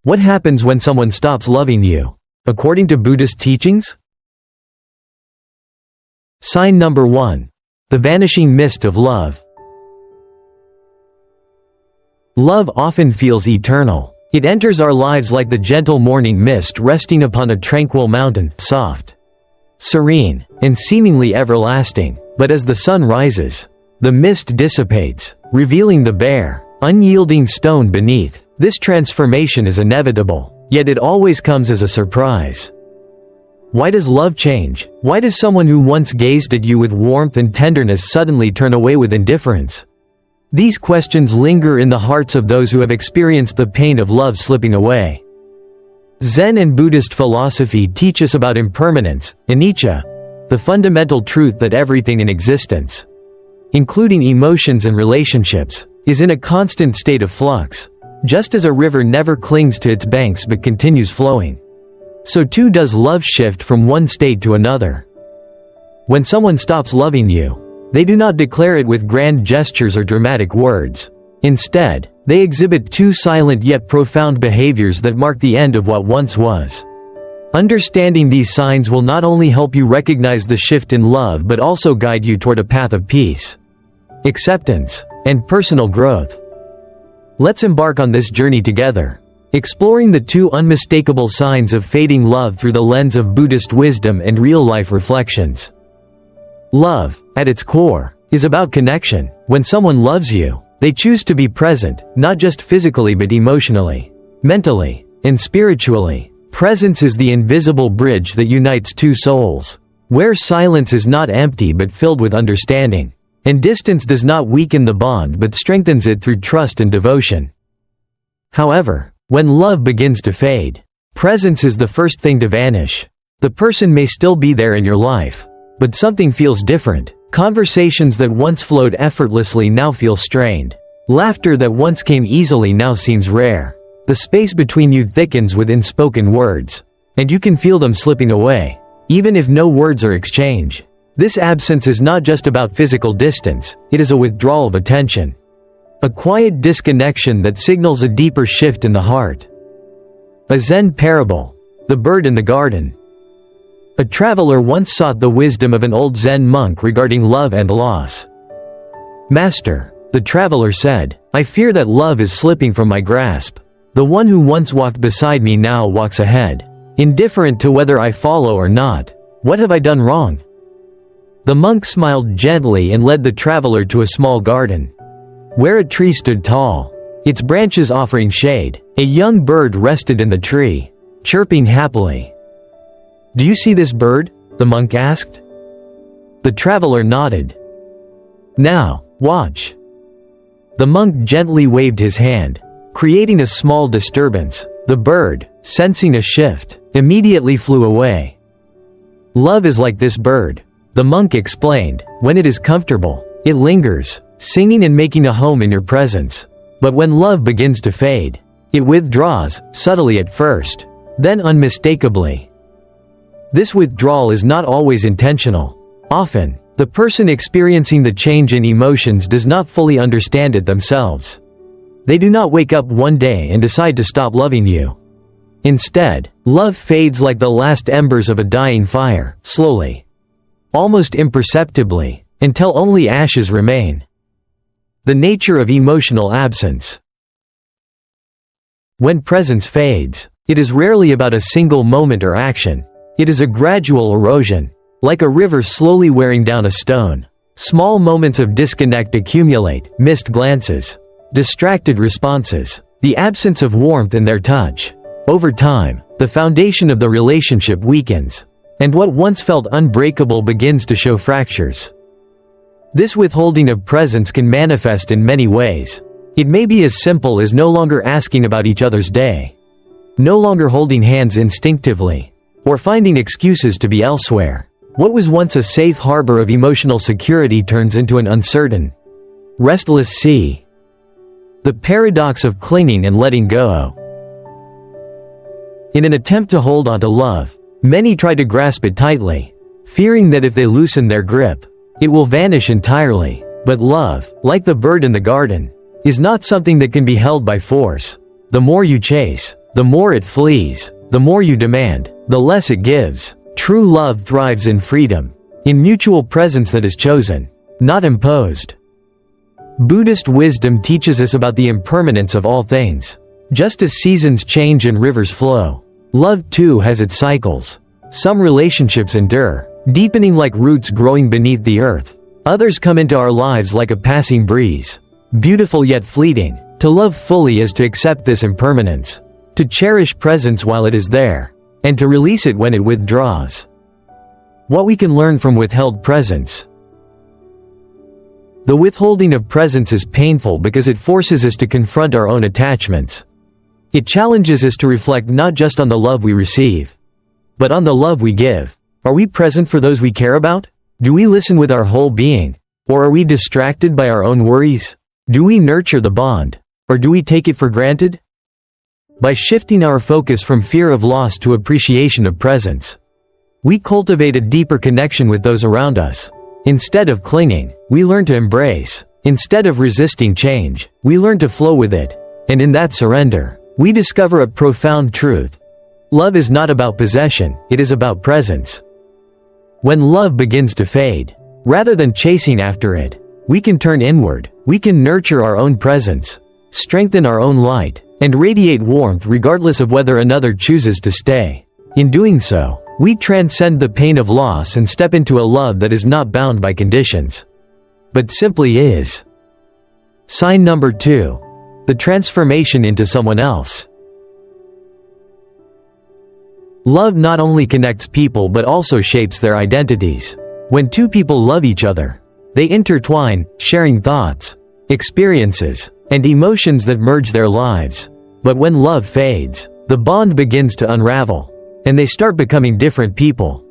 What happens when someone stops loving you, according to Buddhist teachings? Sign number 1. The vanishing mist of love. Love often feels eternal. It enters our lives like the gentle morning mist resting upon a tranquil mountain, soft, serene, and seemingly everlasting. But as the sun rises, the mist dissipates, revealing the bare, unyielding stone beneath. This transformation is inevitable, yet it always comes as a surprise. Why does love change? Why does someone who once gazed at you with warmth and tenderness suddenly turn away with indifference? These questions linger in the hearts of those who have experienced the pain of love slipping away. Zen and Buddhist philosophy teach us about impermanence, anicca, the fundamental truth that everything in existence, including emotions and relationships, is in a constant state of flux. Just as a river never clings to its banks but continues flowing, so too does love shift from one state to another. When someone stops loving you, they do not declare it with grand gestures or dramatic words. Instead, they exhibit two silent yet profound behaviors that mark the end of what once was. Understanding these signs will not only help you recognize the shift in love but also guide you toward a path of peace, acceptance, and personal growth. Let's embark on this journey together, exploring the two unmistakable signs of fading love through the lens of Buddhist wisdom and real-life reflections. Love, at its core, is about connection. When someone loves you, they choose to be present, not just physically but emotionally, mentally, and spiritually. Presence is the invisible bridge that unites two souls, where silence is not empty but filled with understanding, and distance does not weaken the bond but strengthens it through trust and devotion. However, when love begins to fade, presence is the first thing to vanish. The person may still be there in your life, but something feels different. Conversations that once flowed effortlessly now feel strained. Laughter that once came easily now seems rare. The space between you thickens with unspoken words, and you can feel them slipping away, even if no words are exchanged. This absence is not just about physical distance, it is a withdrawal of attention. A quiet disconnection that signals a deeper shift in the heart. A Zen parable. The bird in the garden. A traveler once sought the wisdom of an old Zen monk regarding love and loss. "Master," the traveler said, "I fear that love is slipping from my grasp. The one who once walked beside me now walks ahead, indifferent to whether I follow or not. What have I done wrong?" The monk smiled gently and led the traveler to a small garden, where a tree stood tall, its branches offering shade. A young bird rested in the tree, chirping happily. "Do you see this bird?" the monk asked. The traveler nodded. "Now, watch." The monk gently waved his hand, creating a small disturbance. The bird, sensing a shift, immediately flew away. "Love is like this bird," the monk explained. "When it is comfortable, it lingers, singing and making a home in your presence. But when love begins to fade, it withdraws, subtly at first, then unmistakably." This withdrawal is not always intentional. Often, the person experiencing the change in emotions does not fully understand it themselves. They do not wake up one day and decide to stop loving you. Instead, love fades like the last embers of a dying fire, slowly, almost imperceptibly, until only ashes remain. The nature of emotional absence. When presence fades, it is rarely about a single moment or action. It is a gradual erosion, like a river slowly wearing down a stone. Small moments of disconnect accumulate, missed glances, distracted responses, the absence of warmth in their touch. Over time, the foundation of the relationship weakens, and what once felt unbreakable begins to show fractures. This withholding of presence can manifest in many ways. It may be as simple as no longer asking about each other's day, no longer holding hands instinctively, or finding excuses to be elsewhere. What was once a safe harbor of emotional security turns into an uncertain, restless sea. The paradox of clinging and letting go. In an attempt to hold on to love, many try to grasp it tightly, fearing that if they loosen their grip, it will vanish entirely. But love, like the bird in the garden, is not something that can be held by force. The more you chase, The more it flees, the more you demand, the less it gives. True love thrives in freedom, in mutual presence that is chosen, not imposed. Buddhist wisdom teaches us about the impermanence of all things. Just as seasons change and rivers flow, love too has its cycles. Some relationships endure, deepening like roots growing beneath the earth. Others come into our lives like a passing breeze, beautiful yet fleeting. To love fully is to accept this impermanence, to cherish presence while it is there, and to release it when it withdraws. What we can learn from withheld presence. The withholding of presence is painful because it forces us to confront our own attachments. It challenges us to reflect not just on the love we receive, but on the love we give. Are we present for those we care about? Do we listen with our whole being? Or are we distracted by our own worries? Do we nurture the bond? Or do we take it for granted? By shifting our focus from fear of loss to appreciation of presence, we cultivate a deeper connection with those around us. Instead of clinging, we learn to embrace. Instead of resisting change, we learn to flow with it. And in that surrender, we discover a profound truth. Love is not about possession, it is about presence. When love begins to fade, rather than chasing after it, we can turn inward. We can nurture our own presence, strengthen our own light, and radiate warmth regardless of whether another chooses to stay. In doing so, we transcend the pain of loss and step into a love that is not bound by conditions, but simply is. Sign number 2. The transformation into someone else. Love not only connects people but also shapes their identities. When two people love each other, they intertwine, sharing thoughts, experiences, and emotions that merge their lives. But when love fades, the bond begins to unravel, and they start becoming different people.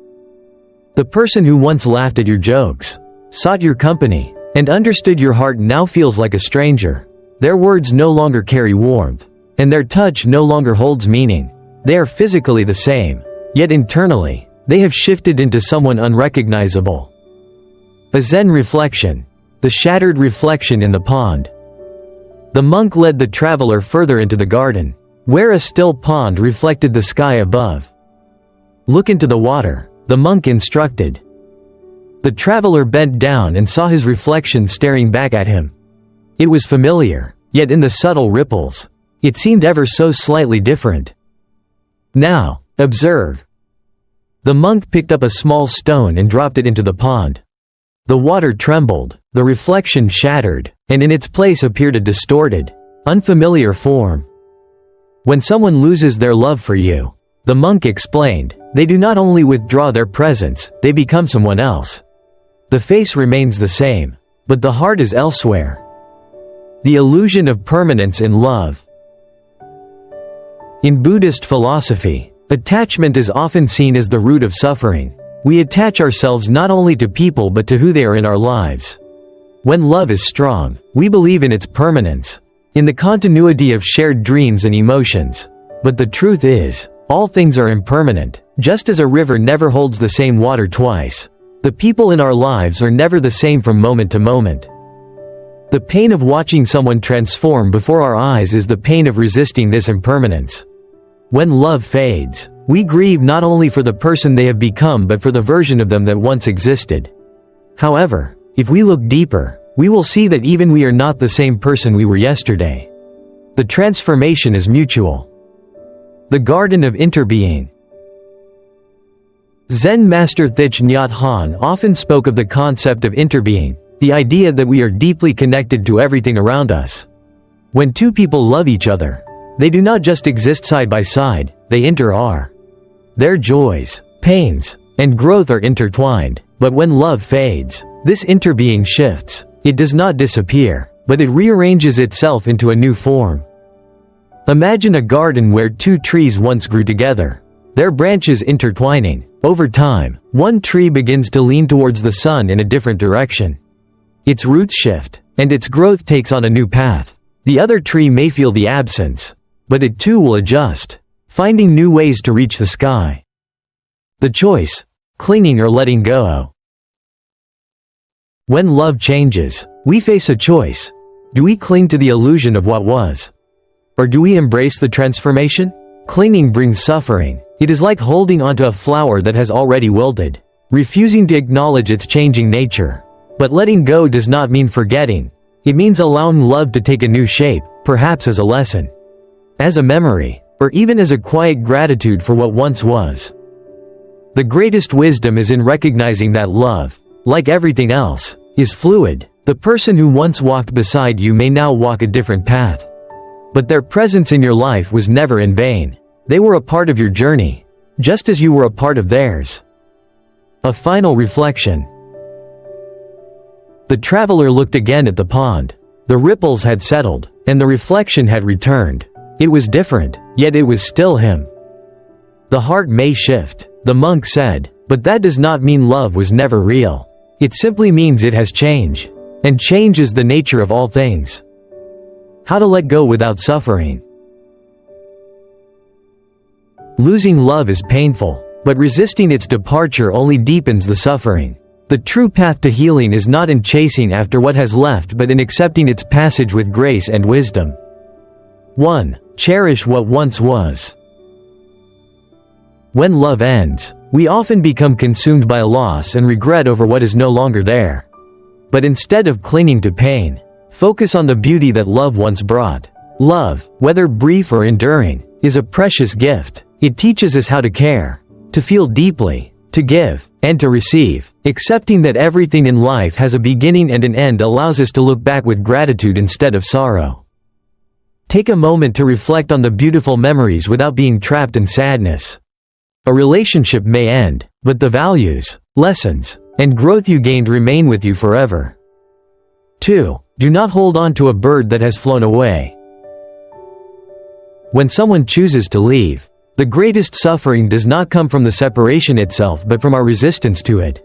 The person who once laughed at your jokes, sought your company, and understood your heart now feels like a stranger. Their words no longer carry warmth, and their touch no longer holds meaning. They are physically the same, yet internally, they have shifted into someone unrecognizable. A Zen reflection. The shattered reflection in the pond. The monk led the traveler further into the garden, where a still pond reflected the sky above. "Look into the water," the monk instructed. The traveler bent down and saw his reflection staring back at him. It was familiar, yet in the subtle ripples, it seemed ever so slightly different. "Now, observe." The monk picked up a small stone and dropped it into the pond. The water trembled, the reflection shattered, and in its place appeared a distorted, unfamiliar form. When someone loses their love for you, the monk explained, they do not only withdraw their presence, they become someone else. The face remains the same, but the heart is elsewhere. The illusion of permanence in love. In Buddhist philosophy, attachment is often seen as the root of suffering. We attach ourselves not only to people but to who they are in our lives. When love is strong, we believe in its permanence, in the continuity of shared dreams and emotions. But the truth is, all things are impermanent. Just as a river never holds the same water twice, the people in our lives are never the same from moment to moment. The pain of watching someone transform before our eyes is the pain of resisting this impermanence. When love fades, we grieve not only for the person they have become but for the version of them that once existed. However, if we look deeper, we will see that even we are not the same person we were yesterday. The transformation is mutual. The Garden of Interbeing. Zen master Thich Nhat Hanh often spoke of the concept of interbeing, the idea that we are deeply connected to everything around us. When two people love each other, they do not just exist side by side, they inter-are. Their joys, pains, and growth are intertwined, but when love fades, this interbeing shifts. It does not disappear, but it rearranges itself into a new form. Imagine a garden where two trees once grew together, their branches intertwining. Over time, one tree begins to lean towards the sun in a different direction. Its roots shift, and its growth takes on a new path. The other tree may feel the absence, but it too will adjust, finding new ways to reach the sky. The choice: clinging or letting go. When love changes, we face a choice. Do we cling to the illusion of what was? Or do we embrace the transformation? Clinging brings suffering. It is like holding onto a flower that has already wilted, refusing to acknowledge its changing nature. But letting go does not mean forgetting. It means allowing love to take a new shape, perhaps as a lesson, as a memory, or even as a quiet gratitude for what once was. The greatest wisdom is in recognizing that love, like everything else, is fluid. The person who once walked beside you may now walk a different path. But their presence in your life was never in vain. They were a part of your journey, just as you were a part of theirs. A final reflection. The traveler looked again at the pond. The ripples had settled, and the reflection had returned. It was different, yet it was still him. The heart may shift, the monk said, but that does not mean love was never real. It simply means it has changed. And change is the nature of all things. How to let go without suffering. Losing love is painful, but resisting its departure only deepens the suffering. The true path to healing is not in chasing after what has left but in accepting its passage with grace and wisdom. 1. Cherish what once was. When love ends, we often become consumed by loss and regret over what is no longer there. But instead of clinging to pain, focus on the beauty that love once brought. Love, whether brief or enduring, is a precious gift. It teaches us how to care, to feel deeply, to give, and to receive. Accepting that everything in life has a beginning and an end allows us to look back with gratitude instead of sorrow. Take a moment to reflect on the beautiful memories without being trapped in sadness. A relationship may end, but the values, lessons, and growth you gained remain with you forever. 2. Do not hold on to a bird that has flown away. When someone chooses to leave, the greatest suffering does not come from the separation itself but from our resistance to it.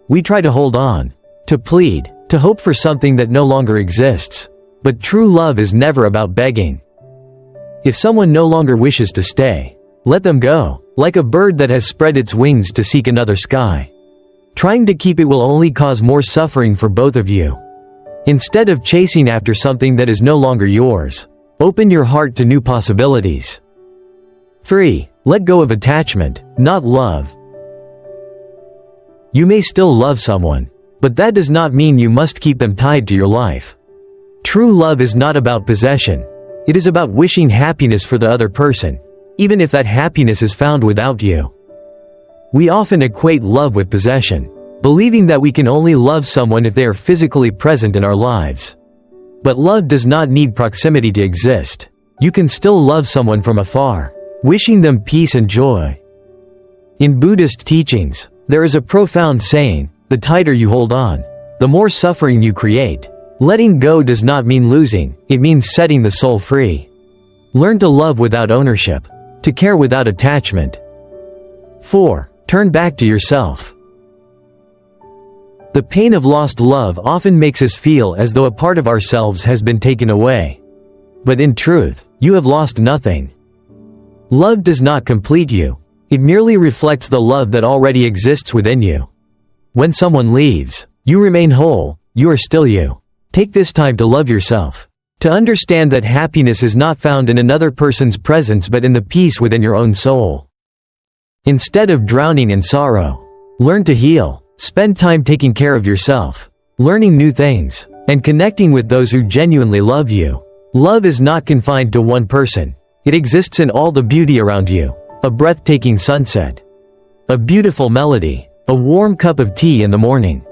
We try to hold on, to plead, to hope for something that no longer exists. But true love is never about begging. If someone no longer wishes to stay, let them go, like a bird that has spread its wings to seek another sky. Trying to keep it will only cause more suffering for both of you. Instead of chasing after something that is no longer yours, open your heart to new possibilities. 3. Let go of attachment, not love. You may still love someone, but that does not mean you must keep them tied to your life. True love is not about possession. It is about wishing happiness for the other person, even if that happiness is found without you. We often equate love with possession, believing that we can only love someone if they are physically present in our lives. But love does not need proximity to exist. You can still love someone from afar, wishing them peace and joy. In Buddhist teachings, there is a profound saying, the tighter you hold on, the more suffering you create. Letting go does not mean losing, it means setting the soul free. Learn to love without ownership, to care without attachment. 4. Turn back to yourself. The pain of lost love often makes us feel as though a part of ourselves has been taken away. But in truth, you have lost nothing. Love does not complete you. It merely reflects the love that already exists within you. When someone leaves, you remain whole, you are still you. Take this time to love yourself. To understand that happiness is not found in another person's presence but in the peace within your own soul. Instead of drowning in sorrow, learn to heal. Spend time taking care of yourself, learning new things, and connecting with those who genuinely love you. Love is not confined to one person. It exists in all the beauty around you. A breathtaking sunset, a beautiful melody, a warm cup of tea in the morning.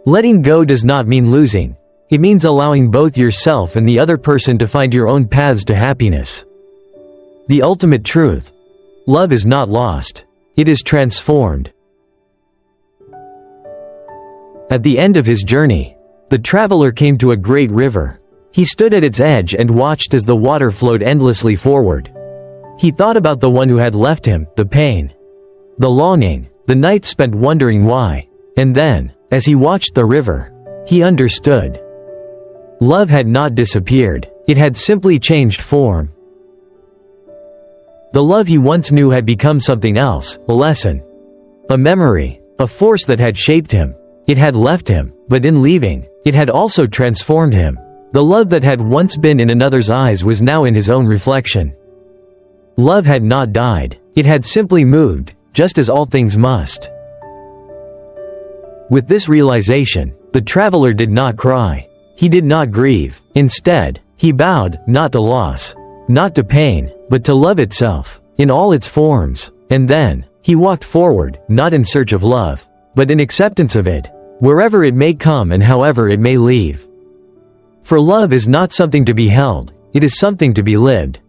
Letting go does not mean losing. It means allowing both yourself and the other person to find your own paths to happiness. The ultimate truth. Love is not lost. It is transformed. At the end of his journey, the traveler came to a great river. He stood at its edge and watched as the water flowed endlessly forward. He thought about the one who had left him, the pain, the longing, the nights spent wondering why. And then, as he watched the river, he understood. Love had not disappeared, it had simply changed form. The love he once knew had become something else, a lesson, a memory, a force that had shaped him. It had left him, but in leaving, it had also transformed him. The love that had once been in another's eyes was now in his own reflection. Love had not died. It had simply moved, just as all things must. With this realization, the traveler did not cry. He did not grieve. Instead, he bowed, not to loss, not to pain, but to love itself, in all its forms. And then, he walked forward, not in search of love, but in acceptance of it, wherever it may come and however it may leave. For love is not something to be held, it is something to be lived.